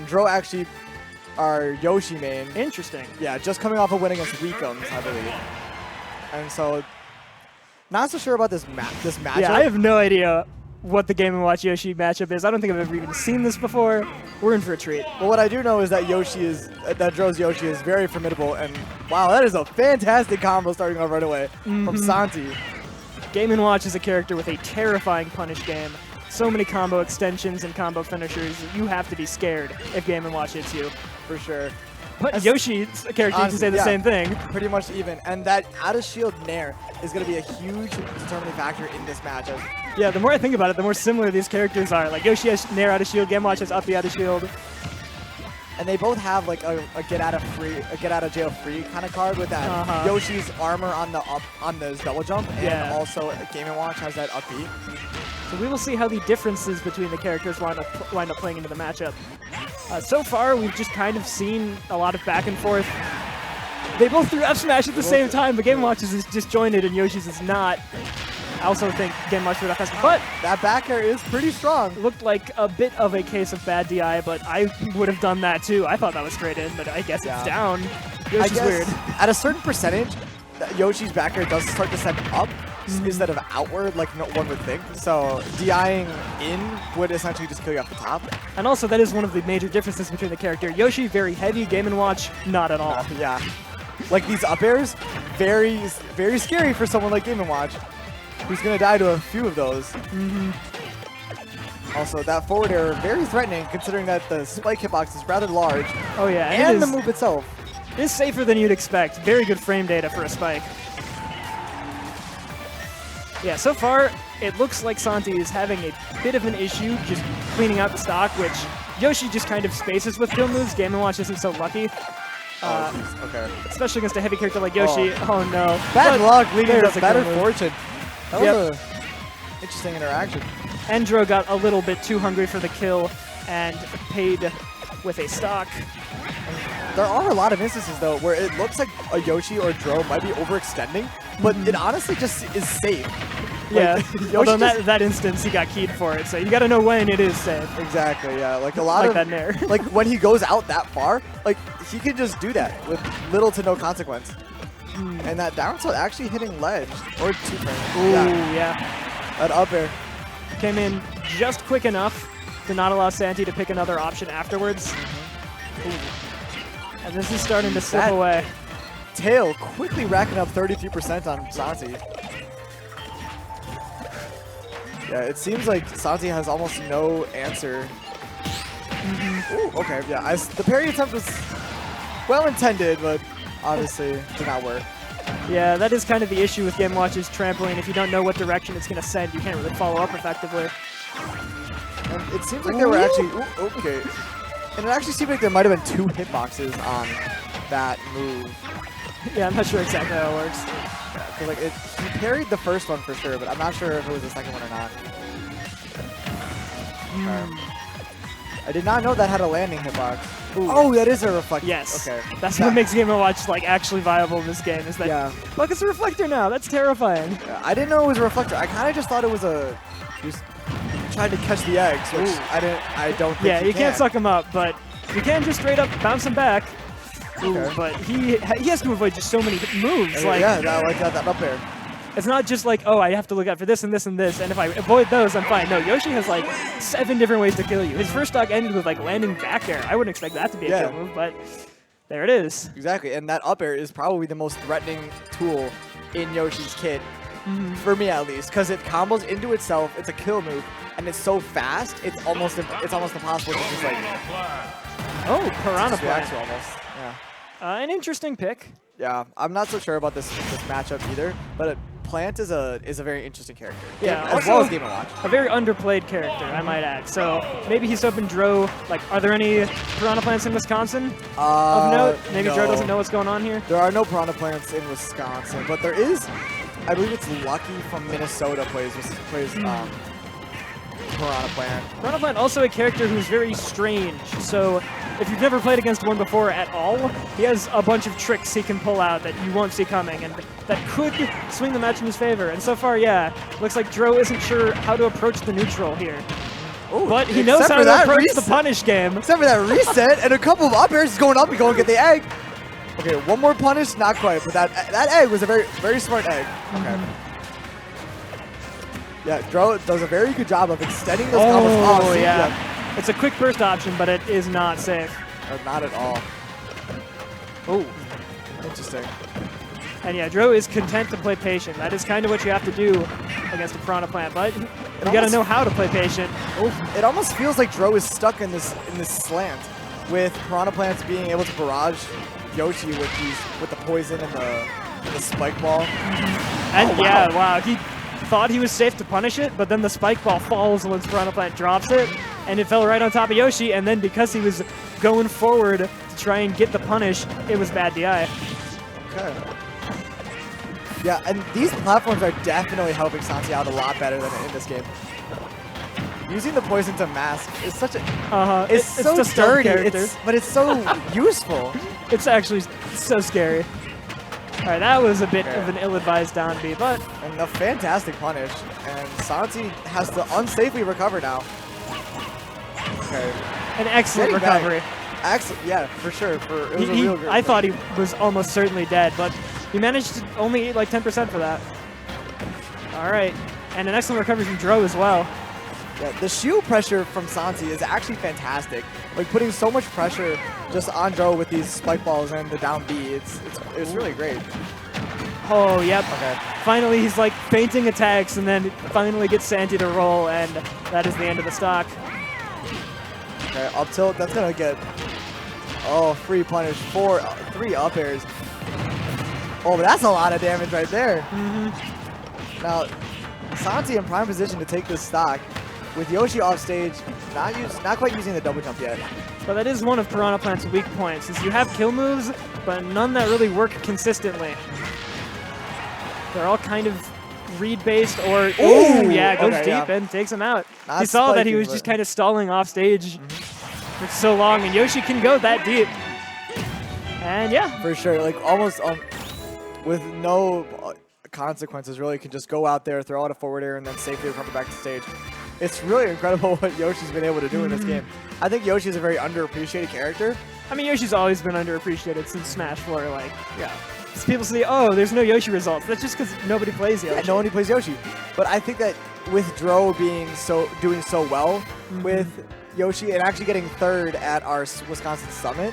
and DRO actually are Yoshi main. Interesting. Yeah, just coming off a win against Weekums, I believe. And so, not so sure about this matchup. Yeah, I have no idea what the Game & Watch Yoshi matchup is. I don't think I've ever even seen this before. We're in for a treat. Well, what I do know is that DRO's Yoshi is very formidable, and wow, that is a fantastic combo starting off right away from Santi. Game & Watch is a character with a terrifying punish game. So many combo extensions and combo finishers. You have to be scared if Game & Watch hits you. For sure. But Yoshi's a character you can say the same thing. Pretty much even. And that out-of-shield Nair is going to be a huge determining factor in this matchup. Yeah, the more I think about it, the more similar these characters are. Like Yoshi has Nair out-of-shield, Game & Watch has uppy out-of-shield. And they both have like a get out of jail free kind of card with that Yoshi's armor on the double jump, and also Game & Watch has that up B. So we will see how the differences between the characters wind up playing into the matchup. So far, we've just kind of seen a lot of back and forth. They both threw F smash at the same time, but Game & Watch's is disjointed and Yoshi's is not. I also think Game & Watch threw that fast, but that back air is pretty strong. Looked like a bit of a case of bad DI, but I would have done that too. I thought that was straight in, but I guess it's down. Yoshi's weird. At a certain percentage, Yoshi's back air does start to send up instead of outward, like one would think. So DIing in would essentially just kill you off the top. And also, that is one of the major differences between the character. Yoshi, very heavy. Game & Watch, not at all. Yeah. Like these up airs, very, very scary for someone like Game & Watch, who's going to die to a few of those. Also, that forward air, very threatening, considering that the spike hitbox is rather large. Oh yeah, and the move itself is safer than you'd expect. Very good frame data for a spike. Yeah, so far, it looks like Santi is having a bit of an issue just cleaning out the stock, which Yoshi just kind of spaces with kill moves. Game & Watch isn't so lucky. Okay. Especially against a heavy character like Yoshi. Oh no. Bad luck leading to better move. fortune. That was an interesting interaction. DRO got a little bit too hungry for the kill and paid with a stock. There are a lot of instances, though, where it looks like a Yoshi or DRO might be overextending, but it honestly just is safe. Yeah, although in that instance, he got keyed for it, so you got to know when it is safe. Exactly, yeah. Like a lot of that Nair. Like when he goes out that far, like he can just do that with little to no consequence. And that down tilt actually hitting ledge or two frames. Ooh, yeah. That up air came in just quick enough to not allow Santi to pick another option afterwards. And this is starting to slip away. Tail quickly racking up 33% on Santi. Yeah, it seems like Santi has almost no answer. Ooh, okay, yeah. The parry attempt was well intended, but obviously did not work. Yeah, that is kind of the issue with Game & Watch's trampoline. If you don't know what direction it's going to send, you can't really follow up effectively. And it seems like there were actually... Ooh, okay. And it actually seemed like there might have been 2 hitboxes on that move. Yeah, I'm not sure exactly how it works. Yeah, because like he parried the first one for sure, but I'm not sure if it was the second one or not. I did not know that had a landing hitbox. Ooh. Oh, that is a reflector. Yes. Okay. That's what makes Game & Watch like actually viable in this game. Is that look, it's a reflector now. That's terrifying. Yeah, I didn't know it was a reflector. I kind of just thought it was a just trying to catch the eggs, which I don't think. Yeah, you can't suck them up, but you can just straight up bounce them back. Ooh, but he has to avoid just so many moves. Like that up air. It's not just like, oh, I have to look out for this and this and this, and if I avoid those, I'm fine. No, Yoshi has like 7 different ways to kill you. His first stock ended with like landing back air. I wouldn't expect that to be a kill move, but there it is. Exactly, and that up air is probably the most threatening tool in Yoshi's kit, for me at least, because it combos into itself. It's a kill move, and it's so fast. It's almost impossible to just like. Oh, Piranha Plant. Almost. Yeah. An interesting pick. Yeah, I'm not so sure about this matchup either, but Plant is a very interesting character. Yeah, as well as Game & Watch. A very underplayed character, I might add. So maybe he's hoping DRO. Like, are there any Piranha Plants in Wisconsin of note? Maybe DRO doesn't know what's going on here. There are no Piranha Plants in Wisconsin, but there is. I believe it's Lucky from Minnesota plays Piranha Plant. Piranha Plant also a character who's very strange. So if you've never played against one before at all, he has a bunch of tricks he can pull out that you won't see coming, and that could swing the match in his favor. And so far, yeah, looks like DRO isn't sure how to approach the neutral here. Ooh, but he knows how to approach the punish game. Except for that reset and a couple of up airs. He's going up and going to get the egg. Okay, one more punish, not quite, but that egg was a very smart egg. Okay. Yeah, DRO does a very good job of extending those combos. Oh, yeah. It's a quick burst option, but it is not safe. Not at all. Oh, interesting. And yeah, DRO is content to play patient. That is kind of what you have to do against a Piranha Plant, but you gotta know how to play patient. It almost feels like DRO is stuck in this slant, with Piranha Plants being able to barrage Yoshi with the poison and the spike ball. And yeah, wow, he thought he was safe to punish it, but then the spike ball falls once Piranha Plant drops it, and it fell right on top of Yoshi, and then because he was going forward to try and get the punish, it was bad DI. Okay. Yeah, and these platforms are definitely helping SANTI out a lot better than in this game. Using the poison to mask is such a it's so dirty, but it's so useful. It's actually so scary. All right, that was a bit of an ill-advised down B, but and a fantastic punish, and SANTI has to unsafely recover now. Okay, an excellent recovery. Excellent, yeah, for sure. It was a real good I thought he was almost certainly dead, but he managed to only eat like 10% for that. All right, and an excellent recovery from DRO as well. Yeah, the shield pressure from SANTI is actually fantastic. Like putting so much pressure just on DRO with these spike balls and the down B. It's really great. Oh, yep. Okay. Finally, he's like feinting attacks and then finally gets SANTI to roll, and that is the end of the stock. Okay, up tilt. That's gonna get free punish. 3 up airs. Oh, but that's a lot of damage right there. Now, SANTI in prime position to take this stock. With Yoshi off stage, not quite using the double jump yet. But that is one of Piranha Plant's weak points, is you have kill moves, but none that really work consistently. They're all kind of read-based or, goes deep and takes him out. He saw that he was just kind of stalling off stage for so long, and Yoshi can go that deep. And yeah. For sure, like almost with no consequences, really can just go out there, throw out a forward air, and then safely recover back to stage. It's really incredible what Yoshi's been able to do in this game. I think Yoshi is a very underappreciated character. I mean, Yoshi's always been underappreciated since Smash 4. Like, yeah. People say, oh, there's no Yoshi results. That's just because nobody plays Yoshi. Yeah, nobody plays Yoshi. But I think that with DRO doing so well with Yoshi and actually getting 3rd at our Wisconsin Summit,